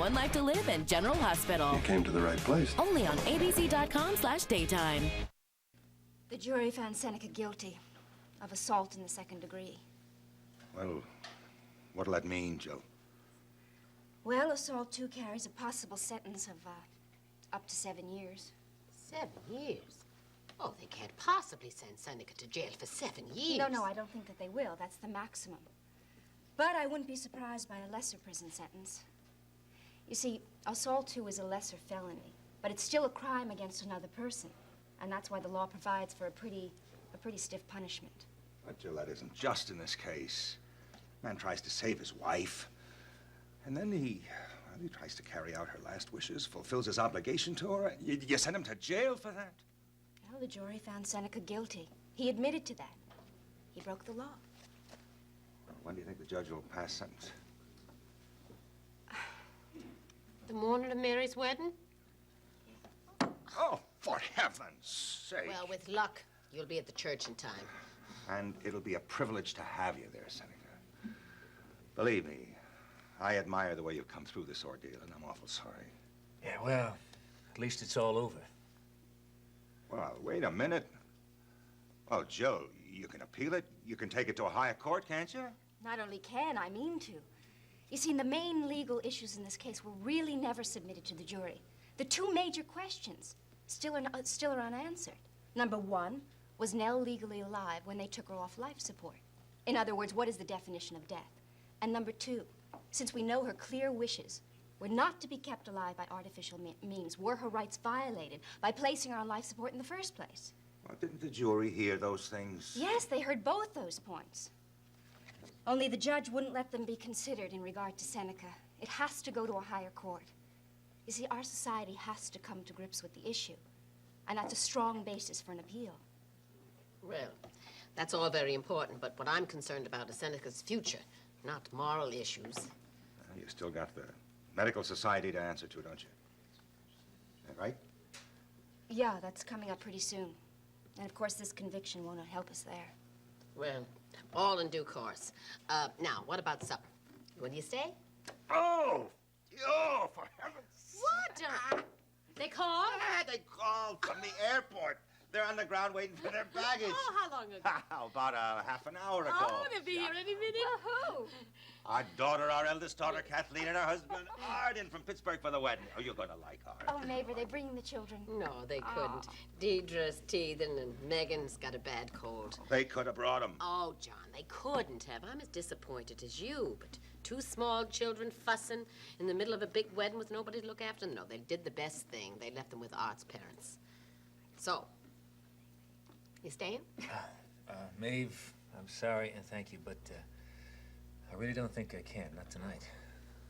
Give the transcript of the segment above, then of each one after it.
One Life to Live and General Hospital. You came to the right place. Only on abc.com/daytime. The jury found Seneca guilty of assault in the second degree. Well, what'll that mean, Jill? Well, assault 2 carries a possible sentence of up to 7 years. 7 years? Oh, they can't possibly send Seneca to jail for 7 years. No, I don't think that they will. That's the maximum. But I wouldn't be surprised by a lesser prison sentence. You see, assault 2 is a lesser felony, but it's still a crime against another person. And that's why the law provides for a pretty stiff punishment. But, Jill, that isn't just in this case. Man tries to save his wife, and then he tries to carry out her last wishes, fulfills his obligation to her. You send him to jail for that? Well, the jury found Seneca guilty. He admitted to that. He broke the law. When do you think the judge will pass sentence? The morning of Mary's wedding? Oh, for heaven's sake. Well, with luck, you'll be at the church in time. And it'll be a privilege to have you there, Seneca. Believe me, I admire the way you've come through this ordeal, and I'm awful sorry. Yeah, well, at least it's all over. Well, wait a minute. Oh, Jill, you can appeal it. You can take it to a higher court, can't you? Not only can, I mean to. You see, the main legal issues in this case were really never submitted to the jury. The 2 major questions still are unanswered. Number 1, was Nell legally alive when they took her off life support? In other words, what is the definition of death? And number 2, since we know her clear wishes were not to be kept alive by artificial means, were her rights violated by placing her on life support in the first place? Well, didn't the jury hear those things? Yes, they heard both those points. Only the judge wouldn't let them be considered in regard to Seneca. It has to go to a higher court. You see, our society has to come to grips with the issue, and that's a strong basis for an appeal. Well, that's all very important, but what I'm concerned about is Seneca's future, not moral issues. You still got the medical society to answer to, don't you? Is that right? Yeah, that's coming up pretty soon. And of course, this conviction won't help us there. Well, all in due course. Now, what about supper? Will you stay? Oh, for heaven's sake. What? They called? They called from the airport. They're on the ground waiting for their baggage. Oh, how long ago? About half an hour ago. Oh, they'll be here any minute. Who? Our daughter, our eldest daughter, Kathleen, and her husband, Art, in from Pittsburgh for the wedding. Oh, you're gonna like Art. Oh, Maeve, are they bringing the children? No, they couldn't. Deidre's teething and Megan's got a bad cold. They could have brought him. Oh, John, they couldn't have. I'm as disappointed as you, but 2 small children fussing in the middle of a big wedding with nobody to look after them. No, they did the best thing. They left them with Art's parents. So, you staying? Maeve, I'm sorry and thank you, but I really don't think I can, not tonight.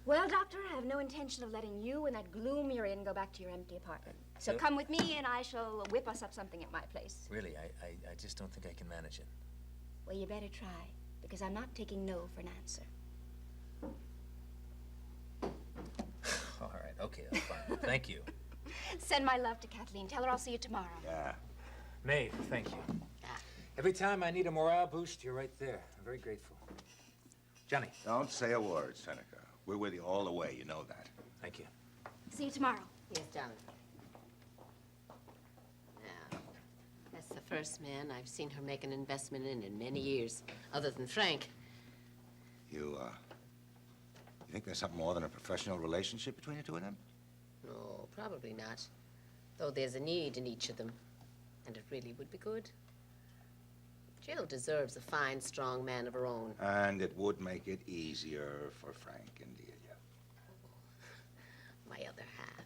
Well, Doctor, I have no intention of letting you and that gloom you're in go back to your empty apartment. So Yep. come with me and I shall whip us up something at my place. Really, I just don't think I can manage it. Well, you better try, because I'm not taking no for an answer. All right, okay, that's fine. Thank you. Send my love to Kathleen. Tell her I'll see you tomorrow. Yeah. Maeve, thank you. Ah. Every time I need a morale boost, you're right there. I'm very grateful. Johnny. Don't say a word, Seneca. We're with you all the way, you know that. Thank you. See you tomorrow. Yes, darling. Now, that's the first man I've seen her make an investment in many years, other than Frank. You think there's something more than a professional relationship between the 2 of them? No, probably not. Though there's a need in each of them, and it really would be good. Jill deserves a fine, strong man of her own. And it would make it easier for Frank and Delia. My other half.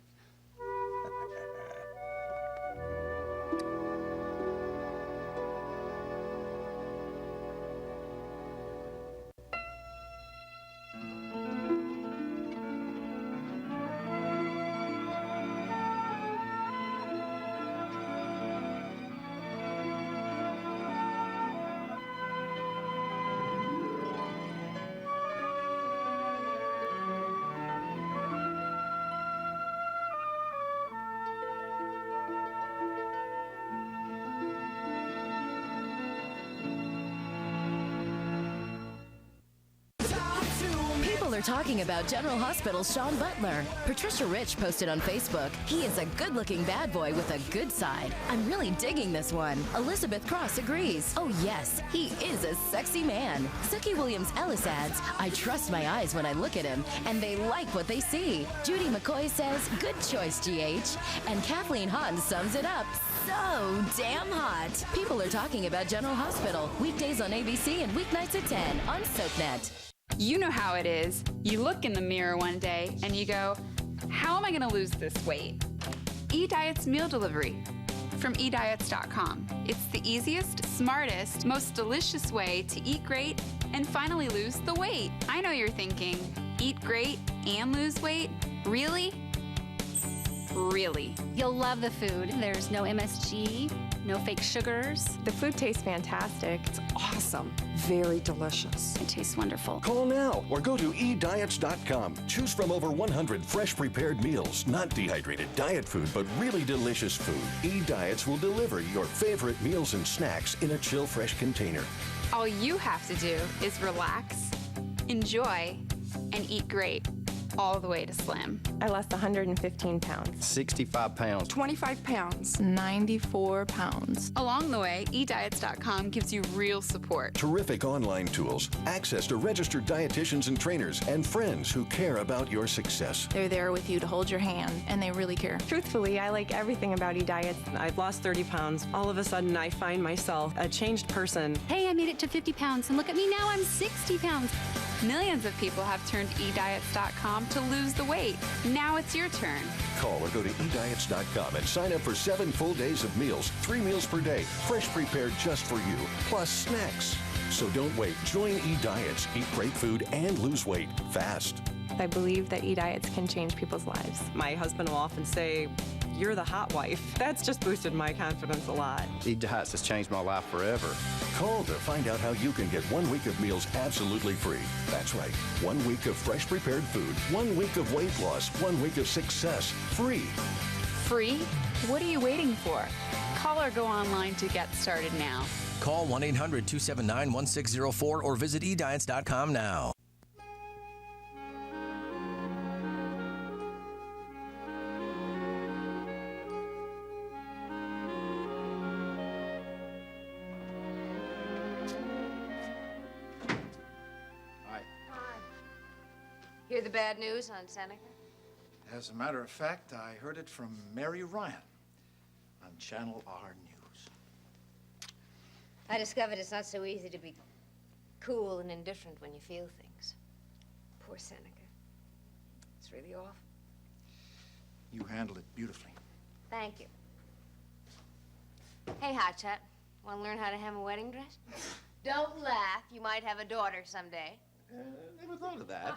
are talking about General Hospital's Sean Butler. Patricia Rich posted on Facebook, he is a good-looking bad boy with a good side. I'm really digging this one. Elizabeth Cross agrees. Oh yes, he is a sexy man. Suki Williams-Ellis adds, I trust my eyes when I look at him, and they like what they see. Judy McCoy says, good choice, GH. And Kathleen Hahn sums it up. So damn hot. People are talking about General Hospital. Weekdays on ABC and weeknights at 10 on SoapNet. You know how it is. You look in the mirror one day and you go, how am I going to lose this weight? eDiet's meal delivery from eDiets.com. It's the easiest, smartest, most delicious way to eat great and finally lose the weight. I know you're thinking, eat great and lose weight? Really? Really. You'll love the food. There's no MSG, no fake sugars. The food tastes fantastic. It's awesome. Very delicious. It tastes wonderful. Call now or go to eDiets.com. Choose from over 100 fresh prepared meals. Not dehydrated diet food, but really delicious food. eDiets will deliver your favorite meals and snacks in a chill fresh container. All you have to do is relax, enjoy, and eat great. All the way to slim. I lost 115 pounds. 65 pounds. 25 pounds. 94 pounds. Along the way, eDiets.com gives you real support. Terrific online tools, access to registered dietitians and trainers, and friends who care about your success. They're there with you to hold your hand, and they really care. Truthfully, I like everything about eDiets. I've lost 30 pounds. All of a sudden, I find myself a changed person. Hey, I made it to 50 pounds, and look at me now, I'm 60 pounds. Millions of people have turned to eDiets.com to lose the weight. Now it's your turn. Call or go to eDiets.com and sign up for 7 full days of meals, 3 meals per day, fresh prepared just for you, plus snacks. So don't wait. Join eDiets. Eat great food and lose weight fast. I believe that eDiets can change people's lives. My husband will often say, you're the hot wife. That's just boosted my confidence a lot. eDiets has changed my life forever. Call to find out how you can get 1 week of meals absolutely free. That's right. 1 week of fresh prepared food, 1 week of weight loss, 1 week of success, free. Free? What are you waiting for? Call or go online to get started now. Call 1-800-279-1604 or visit eDiets.com now. Hear the bad news on Seneca? As a matter of fact, I heard it from Mary Ryan on Channel R News. I discovered it's not so easy to be cool and indifferent when you feel things. Poor Seneca. It's really awful. You handled it beautifully. Thank you. Hey, Hotshot, want to learn how to hem a wedding dress? Don't laugh. You might have a daughter someday. Never thought of that.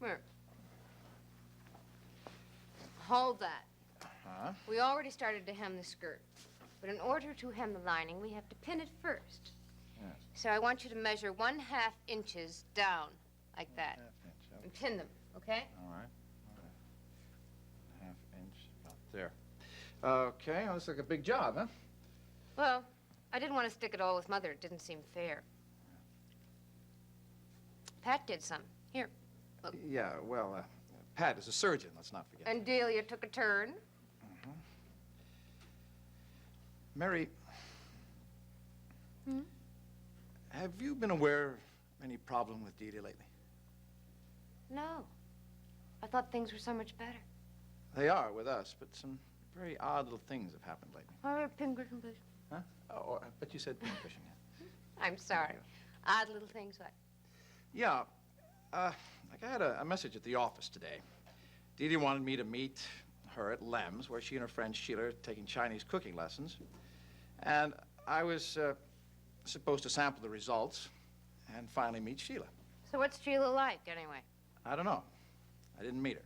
Here. Hold that. Huh? We already started to hem the skirt. But in order to hem the lining, we have to pin it first. Yes. So I want you to measure 1/2 inches down, like that. 1/2 inch. Okay. And pin them, okay? All right. 1/2 inch about there. Okay, well, this looks like a big job, huh? Well, I didn't want to stick it all with Mother. It didn't seem fair. Pat did some. Here. Look. Yeah, well, Pat is a surgeon, let's not forget. And Delia took a turn. Mm-hmm. Mary, have you been aware of any problem with Delia lately? No. I thought things were so much better. They are with us, but some very odd little things have happened lately. Oh, pincushion, please. Huh? Oh, but you said pincushion, yeah. I'm sorry. Odd little things like. Yeah, like I had a message at the office today. Delia wanted me to meet her at Lem's, where she and her friend Sheila are taking Chinese cooking lessons. And I was supposed to sample the results and finally meet Sheila. So what's Sheila like, anyway? I don't know. I didn't meet her.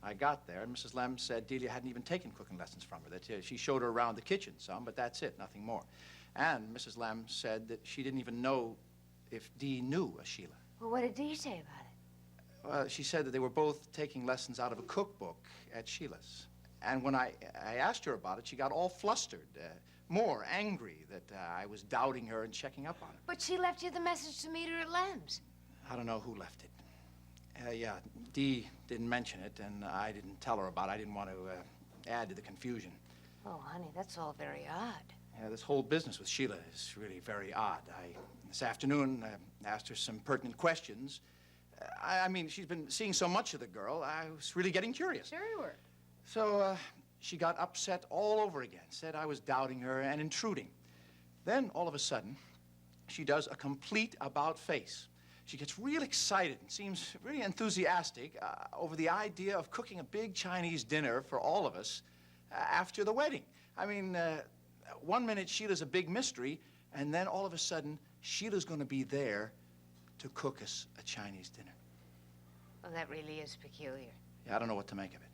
I got there, and Mrs. Lem said Delia hadn't even taken cooking lessons from her, that she showed her around the kitchen some, but that's it, nothing more. And Mrs. Lem said that she didn't even know if Dee knew a Sheila. Well, what did Dee say about it? She said that they were both taking lessons out of a cookbook at Sheila's. And when I asked her about it, she got all flustered, more angry that I was doubting her and checking up on her. But she left you the message to meet her at Lem's. I don't know who left it. Yeah, Dee didn't mention it, and I didn't tell her about it. I didn't want to add to the confusion. Oh, honey, that's all very odd. Yeah, this whole business with Sheila is really very odd. This afternoon, asked her some pertinent questions. I mean, she's been seeing so much of the girl, I was really getting curious. Sure you were. So, she got upset all over again, said I was doubting her and intruding. Then, all of a sudden, she does a complete about-face. She gets real excited and seems really enthusiastic over the idea of cooking a big Chinese dinner for all of us after the wedding. I mean, 1 minute Sheila's a big mystery, and then all of a sudden, Sheila's going to be there to cook us a Chinese dinner. Well, that really is peculiar. Yeah, I don't know what to make of it.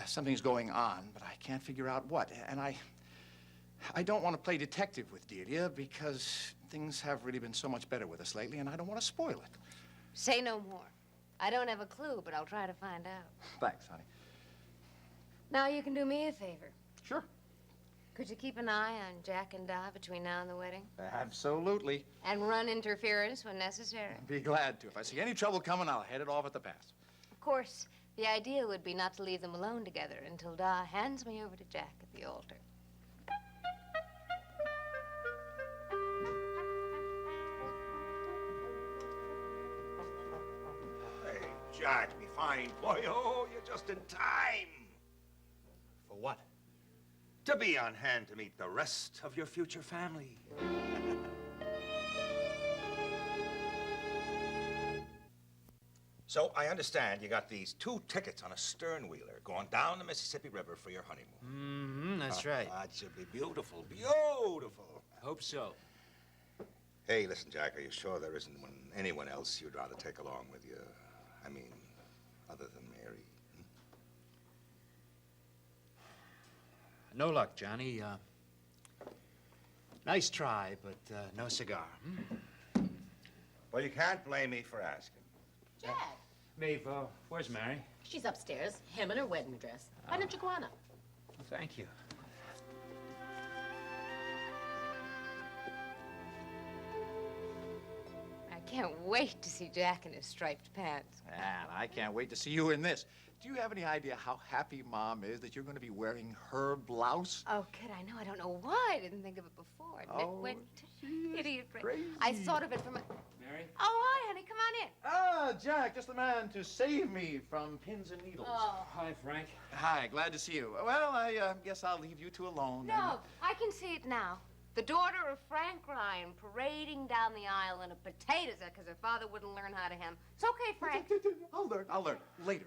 Something's going on, but I can't figure out what. And I don't want to play detective with Delia because things have really been so much better with us lately, and I don't want to spoil it. Say no more. I don't have a clue, but I'll try to find out. Thanks, honey. Now you can do me a favor. Sure. Could you keep an eye on Jack and Di between now and the wedding? Absolutely. And run interference when necessary? Be glad to. If I see any trouble coming, I'll head it off at the pass. Of course, the idea would be not to leave them alone together until Di hands me over to Jack at the altar. Hey, Jack, me fine boy. Oh, you're just in time. For what? To be on hand to meet the rest of your future family. So, I understand you got these 2 tickets on a stern-wheeler going down the Mississippi River for your honeymoon. Mm-hmm, that's right. That should be beautiful, beautiful. Hope so. Hey, listen, Jack, are you sure there isn't anyone else you'd rather take along with you? I mean, other than Mary? No luck, Johnny. Nice try, but no cigar. Well, you can't blame me for asking. Jack. Maeve, where's Mary? She's upstairs, hem in her wedding dress. Why don't you go on up? Thank you. I can't wait to see Jack in his striped pants. And I can't wait to see you in this. Do you have any idea how happy Mom is that you're going to be wearing her blouse? Oh, kid, I know. I don't know why I didn't think of it before. Nick went to idiot brain. Crazy. I thought of it from a... Mary? Oh, hi, honey. Come on in. Ah, Jack, just the man to save me from pins and needles. Oh. Hi, Frank. Hi, glad to see you. Well, I guess I'll leave you two alone. No, I can see it now. The daughter of Frank Ryan parading down the aisle in a potato sack because her father wouldn't learn how to hem. It's okay, Frank. I'll learn. Later.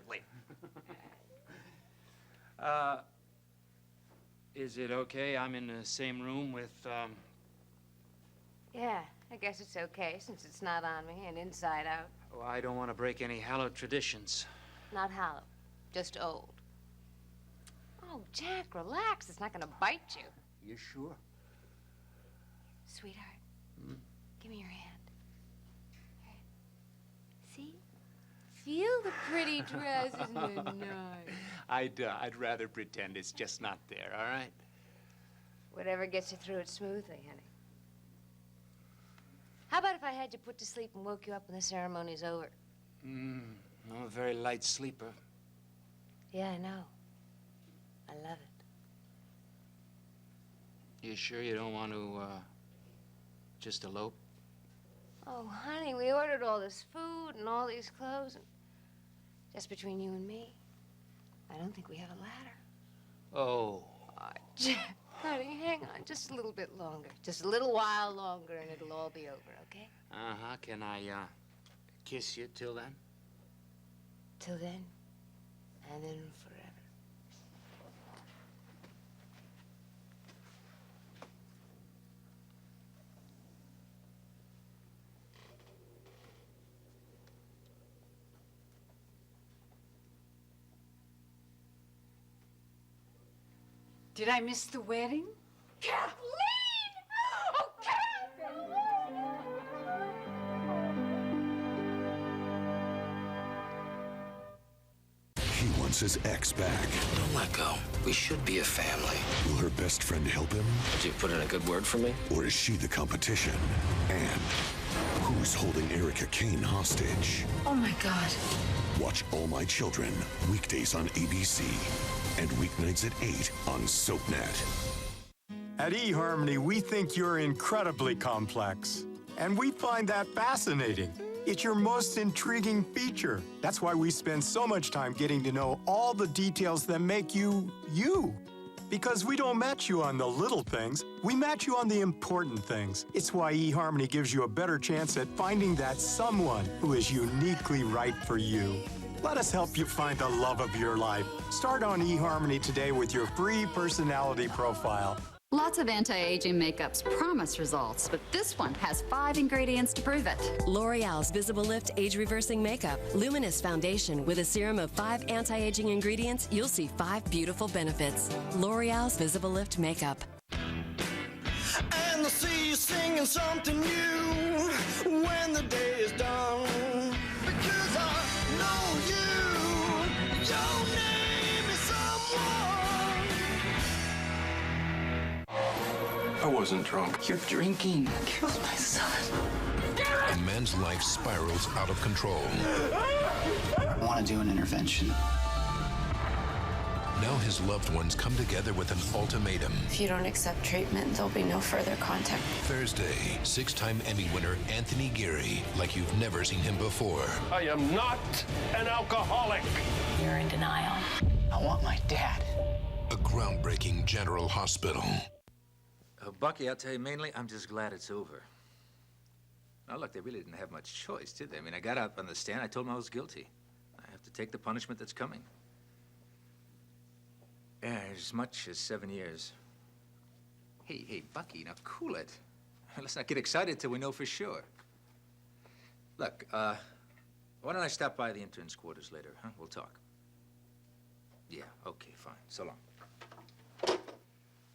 Is it okay? I'm in the same room with, Yeah, I guess it's okay since it's not on me and inside out. Oh, I don't want to break any hallowed traditions. Not hollow, just old. Oh, Jack, relax. It's not going to bite you. You sure? Sweetheart, give me your hand. See? Feel the pretty dress, isn't it nice? I'd rather pretend it's just not there, all right? Whatever gets you through it smoothly, honey. How about if I had you put to sleep and woke you up when the ceremony's over? I'm a very light sleeper. Yeah, I know. I love it. You sure you don't want to, just elope? Oh, honey, we ordered all this food and all these clothes, and just between you and me, I don't think we have a ladder. Oh. Jack, honey, hang on just a little bit longer. Just a little while longer, and it'll all be over, okay? Uh-huh. Can I, kiss you till then? Till then, and then forever. Did I miss the wedding? Kathleen! Oh, He wants his ex back. Don't let go. We should be a family. Will her best friend help him? Did you put in a good word for me? Or is she the competition? And Who's holding Erica Kane hostage? Oh my God. Watch All My Children, weekdays on ABC and weeknights at 8 on SoapNet. At eHarmony, we think you're incredibly complex, and we find that fascinating. It's your most intriguing feature. That's why we spend so much time getting to know all the details that make you, you. Because we don't match you on the little things, we match you on the important things. It's why eHarmony gives you a better chance at finding that someone who is uniquely right for you. Let us help you find the love of your life. Start on eHarmony today with your free personality profile. Lots of anti-aging makeups promise results, but this one has 5 ingredients to prove it. L'Oreal's Visible Lift Age Reversing Makeup. Luminous foundation with a serum of 5 anti-aging ingredients, you'll see 5 beautiful benefits. L'Oreal's Visible Lift Makeup. And I see you singing something new when the day is done. Because I know you, your name is someone. I wasn't drunk. Your drinking killed my son. A man's life spirals out of control. I want to do an intervention. Now his loved ones come together with an ultimatum. If you don't accept treatment, there'll be no further contact. Thursday, 6-time Emmy winner Anthony Geary, like you've never seen him before. I am not an alcoholic. You're in denial. I want my dad. A groundbreaking General Hospital. Bucky, I'll tell you mainly, I'm just glad it's over. Now, look, they really didn't have much choice, did they? I mean, I got up on the stand, I told them I was guilty. I have to take the punishment that's coming. Yeah, as much as 7 years. Hey, Bucky, now cool it. Let's not get excited till we know for sure. Look, why don't I stop by the intern's quarters later, huh? We'll talk. Yeah, okay, fine. So long.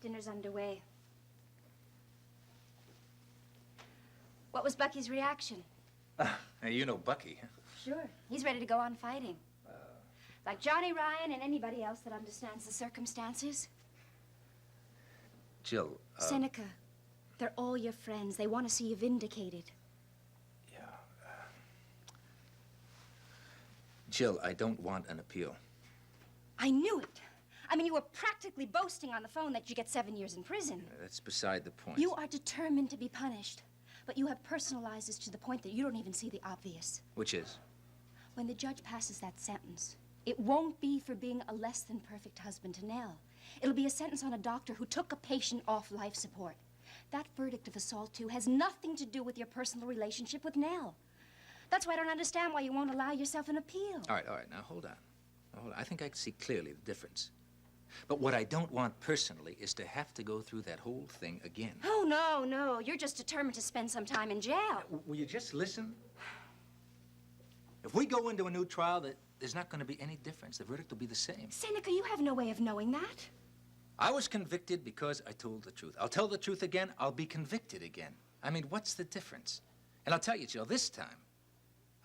Dinner's underway. What was Bucky's reaction? Now, you know Bucky, huh? Sure. He's ready to go on fighting. Like Johnny Ryan and anybody else that understands the circumstances. Jill, Seneca, they're all your friends. They want to see you vindicated. Jill, I don't want an appeal. I knew it. I mean, you were practically boasting on the phone that you get 7 years in prison. That's beside the point. You are determined to be punished, but you have personalized this to the point that you don't even see the obvious. Which is? When the judge passes that sentence, it won't be for being a less than perfect husband to Nell. It'll be a sentence on a doctor who took a patient off life support. That verdict of assault, too, has nothing to do with your personal relationship with Nell. That's why I don't understand why you won't allow yourself an appeal. All right, now hold on. I think I can see clearly the difference. But what I don't want personally is to have to go through that whole thing again. Oh, no. You're just determined to spend some time in jail. Will you just listen? If we go into a new trial, there's not going to be any difference. The verdict will be the same. Seneca, you have no way of knowing that. I was convicted because I told the truth. I'll tell the truth again, I'll be convicted again. I mean, what's the difference? And I'll tell you, Jill, this time,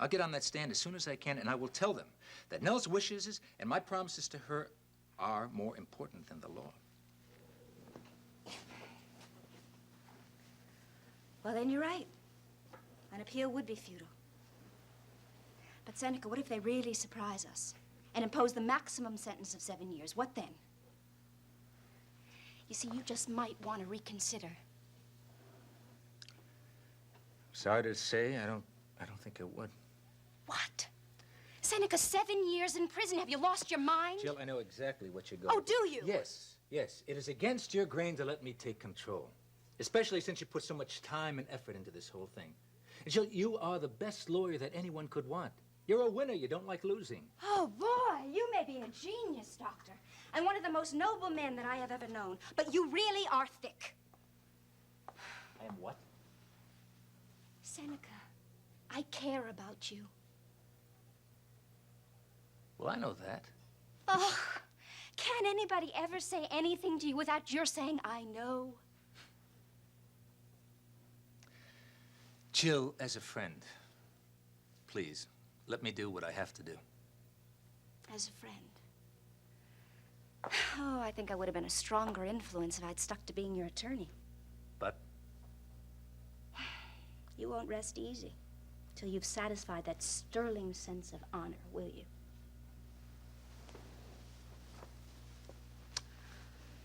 I'll get on that stand as soon as I can, and I will tell them that Nell's wishes and my promises to her are more important than the law. Well, then you're right. An appeal would be futile. But, Seneca, what if they really surprise us and impose the maximum sentence of 7 years? What then? You see, you just might want to reconsider. Sorry to say, I don't think I would. What? Seneca, 7 years in prison. Have you lost your mind? Jill, I know exactly what you're going Oh, do you? Yes. It is against your grain to let me take control. Especially since you put so much time and effort into this whole thing. And Jill, you are the best lawyer that anyone could want. You're a winner. You don't like losing. Oh, boy, you may be a genius, Doctor, and one of the most noble men that I have ever known, but you really are thick. I am what? Seneca, I care about you. Well, I know that. Oh, can anybody ever say anything to you without your saying, I know? Jill, as a friend, please, let me do what I have to do. As a friend. Oh, I think I would have been a stronger influence if I'd stuck to being your attorney. But? You won't rest easy till you've satisfied that sterling sense of honor, will you?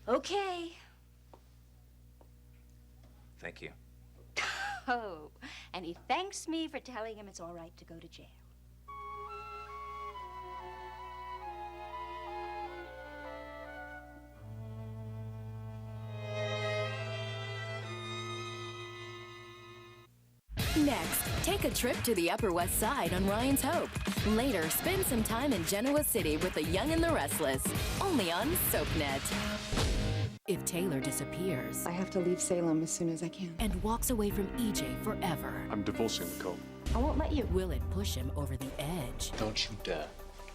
Okay. Thank you. Oh, and he thanks me for telling him it's all right to go to jail. Next, take a trip to the Upper West Side on Ryan's Hope. Later, spend some time in Genoa City with The Young and the Restless, only on SoapNet. If Taylor disappears... I have to leave Salem as soon as I can. ...and walks away from EJ forever... I'm divorcing Nicole. I won't let you. Will it push him over the edge? Don't you dare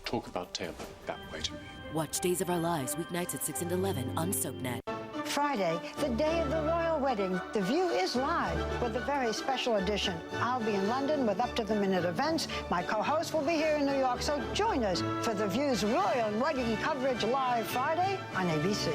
talk about Taylor that way to me. Watch Days of Our Lives weeknights at 6 and 11 on SoapNet. Friday, the day of the royal wedding. The View is live with a very special edition. I'll be in London with up-to-the-minute events. My co-host will be here in New York, so join us for The View's royal wedding coverage live Friday on ABC.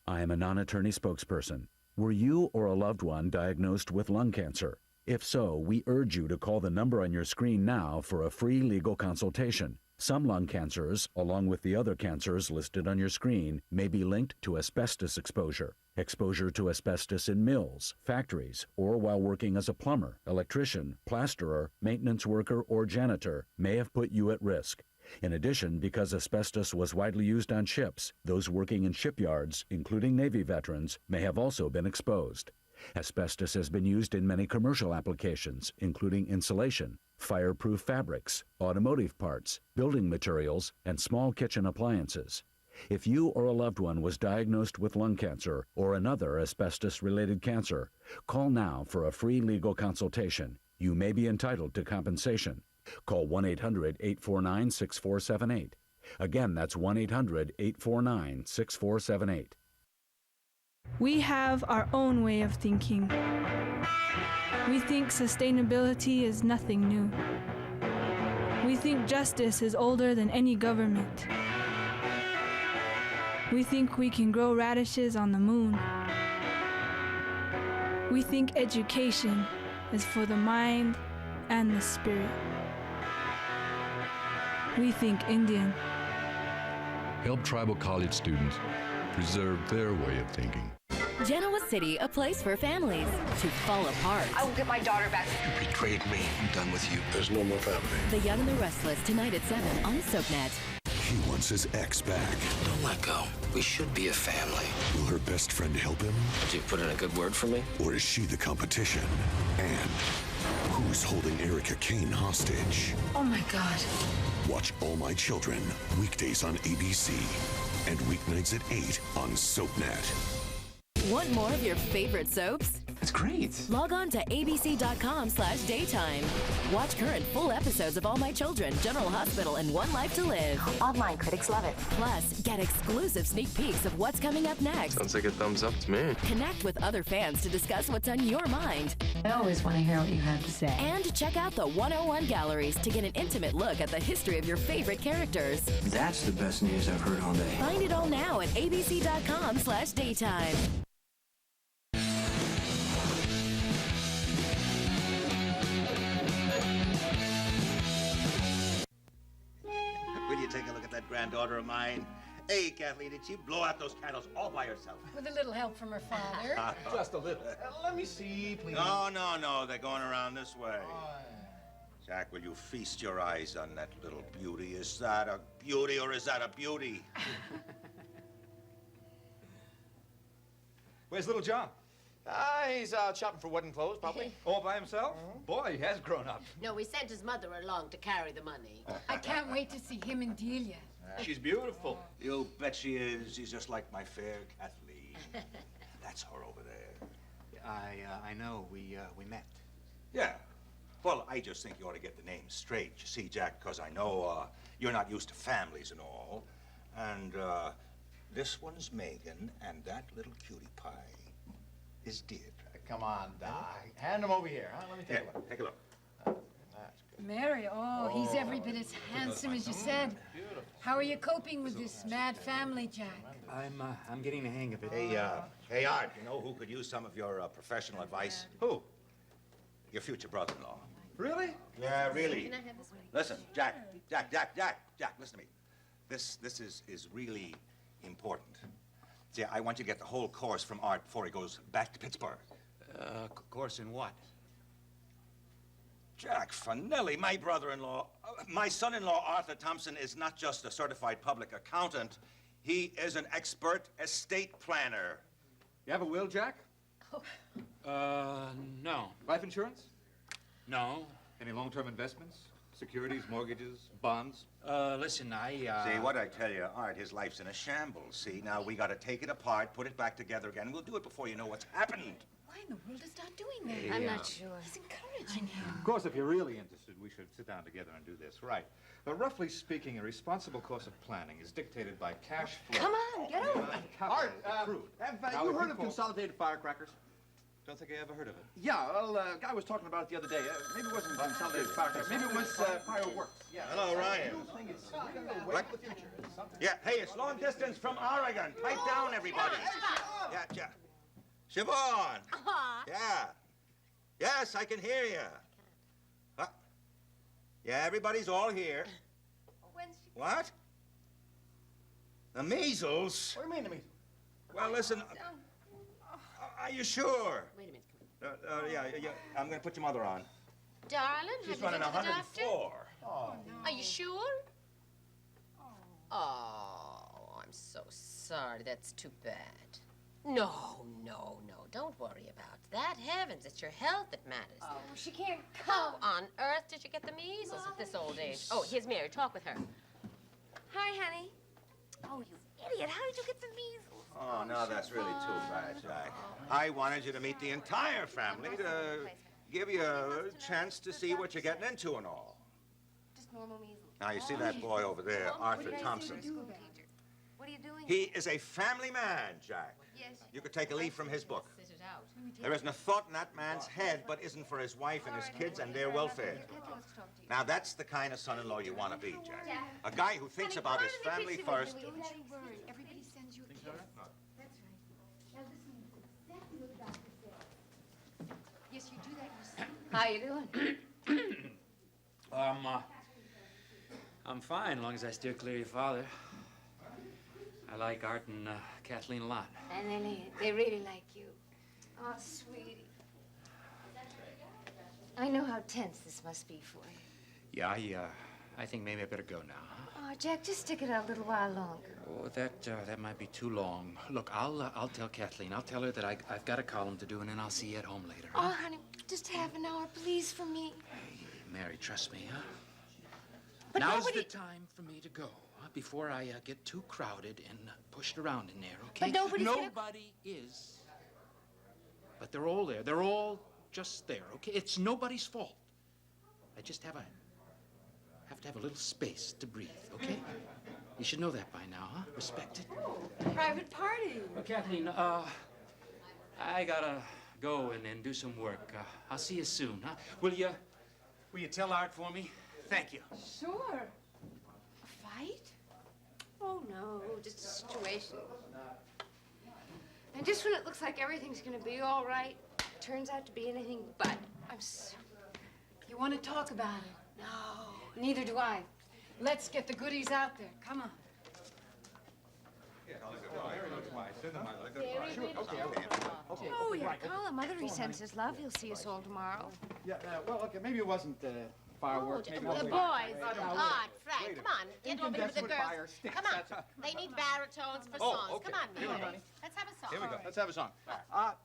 I am a non-attorney spokesperson. Were you or a loved one diagnosed with lung cancer? If so, we urge you to call the number on your screen now for a free legal consultation. Some lung cancers, along with the other cancers listed on your screen, may be linked to asbestos exposure. Exposure to asbestos in mills, factories, or while working as a plumber, electrician, plasterer, maintenance worker, or janitor may have put you at risk. In addition, because asbestos was widely used on ships, those working in shipyards, including Navy veterans, may have also been exposed. Asbestos has been used in many commercial applications, including insulation, fireproof fabrics, automotive parts, building materials, and small kitchen appliances. If you or a loved one was diagnosed with lung cancer or another asbestos-related cancer, call now for a free legal consultation. You may be entitled to compensation. Call 1-800-849-6478. Again, that's 1-800-849-6478. We have our own way of thinking. We think sustainability is nothing new. We think justice is older than any government. We think we can grow radishes on the moon. We think education is for the mind and the spirit. We think Indian. Help tribal college students preserve their way of thinking. Genoa City, a place for families to fall apart. I will get my daughter back. You betrayed me. I'm done with you. There's no more family. The Young and the Restless, tonight at 7 on SoapNet. He wants his ex back. Don't let go. We should be a family. Will her best friend help him? Did you put in a good word for me? Or is she the competition? And who's holding Erica Kane hostage? Oh my God. Watch All My Children, weekdays on ABC. And weeknights at 8 on SoapNet. Want more of your favorite soaps? It's great. Log on to abc.com/daytime. Watch current full episodes of All My Children, General Hospital, and One Life to Live. Online critics love it. Plus, get exclusive sneak peeks of what's coming up next. Sounds like a thumbs up to me. Connect with other fans to discuss what's on your mind. I always want to hear what you have to say. And check out the 101 galleries to get an intimate look at the history of your favorite characters. That's the best news I've heard all day. Find it all now at abc.com/daytime. Will you take a look at that granddaughter of mine? Hey, Kathleen, did she blow out those candles all by herself? With a little help from her father. Just a little. Let me see, please. No. They're going around this way. Jack, will you feast your eyes on that little beauty? Is that a beauty or is that a beauty? Where's little John? He's out shopping for wedding clothes, probably. All by himself? Boy, he has grown up. No, we sent his mother along to carry the money. I can't wait to see him and Delia. She's beautiful. You bet she is. She's just like my fair Kathleen. That's her over there. I know. We met. Yeah. Well, I just think you ought to get the names straight. You see, Jack, because I know you're not used to families and all. And this one's Megan, and that little cutie pie is Deirdre. Come on, Doc. Hand him over here, huh? Let me take a look. Take a look. Mary, he's every bit as handsome as you said. Beautiful. How are you coping with this mad family, Jack? I'm getting the hang of it. Hey, Art, you know who could use some of your professional advice? Who? Your future brother-in-law. Really? Yeah, really. Can I have this one? Listen, Jack, listen to me. This is really important. See, I want you to get the whole course from Art before he goes back to Pittsburgh. Course in what? Jack Finelli, my brother-in-law, my son-in-law, Arthur Thompson, is not just a certified public accountant. He is an expert estate planner. You have a will, Jack? No. Life insurance? No. Any long-term investments? Securities, mortgages, bonds? Listen, See, what I tell you, Art, his life's in a shambles. See, now we gotta take it apart, put it back together again. We'll do it before you know what's happened. Why in the world is Dad doing that? I'm not sure. He's encouraging him. Of course, if you're really interested, we should sit down together and do this. Right. But roughly speaking, a responsible course of planning is dictated by cash flow. Come on, get over it. Art, have you heard of consolidated firecrackers? Don't think I ever heard of it. Yeah, well, a guy was talking about it the other day. Maybe it wasn't consolidated firecrackers. Maybe it was fireworks. Yeah. Hello, Ryan. What? Yeah, hey, it's long distance from Oregon. Pipe down, everybody. Yeah. Siobhan. Yeah. Yes, I can hear you. What? Yeah, everybody's all here. What? The measles? What do you mean, the measles? Well, listen. Are you sure? Wait a minute. Yeah. I'm going to put your mother on. Darling, She's have you running been to the doctor? 104. Oh, no. Are you sure? Oh, I'm so sorry. That's too bad. No. Don't worry about that. Heavens, it's your health that matters. Oh, she can't How come. on earth did you get the measles at this old age? Oh, here's Mary. Talk with her. Hi, honey. Oh, you idiot. How did you get the measles? Oh, no, that's really too bad, Jack. I wanted you to meet the entire family to give you a chance to see what you're getting into and all. Just normal measles. Now, you see that boy over there, Arthur Thompson. What are you doing? He is a family man, Jack. Yes. You could take a leaf from his book. Sit it out. There isn't a thought in that man's head but isn't for his wife and his kids and their welfare. Now, that's the kind of son-in-law you want to be, Jack. A guy who thinks about his family first. Don't you worry. Everybody sends you a kiss. That's right. Now listen exactly what the doctor said. Yes, you do that yourself. How you doing? I'm fine, as long as I steer clear of your father. I like Art and Kathleen a lot. And they really like you. Oh, sweetie. I know how tense this must be for you. Yeah, I think maybe I better go now. Huh? Oh, Jack, just stick it out a little while longer. Oh, that might be too long. Look, I'll tell Kathleen. I'll tell her that I've got a column to do, and then I'll see you at home later. Oh, honey, just half an hour, please, for me. Hey, Mary, trust me, huh? But Now's nobody... the time for me to go, huh? Before I get too crowded and pushed around in there, okay? But nobody's Nobody is. But they're all there. They're all just there, okay? It's nobody's fault. I just have to have a little space to breathe, okay? You should know that by now, huh? Respect it. Private party. Well, Kathleen, I gotta go and do some work. I'll see you soon, huh? Will you tell Art for me? Thank you. Sure. A fight? Oh, no, just a situation. And just when it looks like everything's gonna be all right, it turns out to be anything but. I'm so... You want to talk about it? No, neither do I. Let's get the goodies out there. Come on. Oh, yeah, call him. Mother, he sends his love. He'll see us all tomorrow. Yeah, well, okay, maybe it wasn't fireworks. Oh, Maybe the it wasn't... boys. Art, Frank, come on. Get over here with the girls. Come on. They need baritones for songs. Okay. Come on, Here we go, Mary. honey. Let's have a song. Here we go. Let's have a song.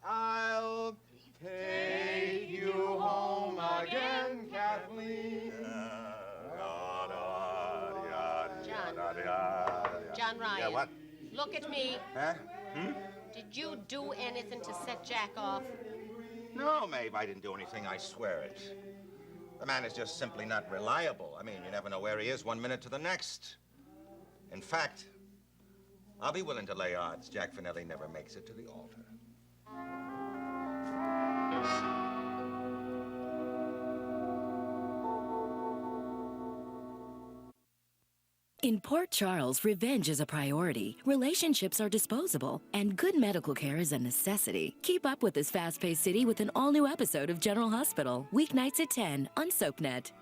I'll take you home again, Kathleen. John Ryan. Yeah, what? Look at me. Huh? Did you do anything to set Jack off? No, Maeve, I didn't do anything, I swear it. The man is just simply not reliable. I mean, you never know where he is one minute to the next. In fact, I'll be willing to lay odds Jack Finelli never makes it to the altar. In Port Charles, revenge is a priority, relationships are disposable, and good medical care is a necessity. Keep up with this fast-paced city with an all-new episode of General Hospital, weeknights at 10 on SoapNet.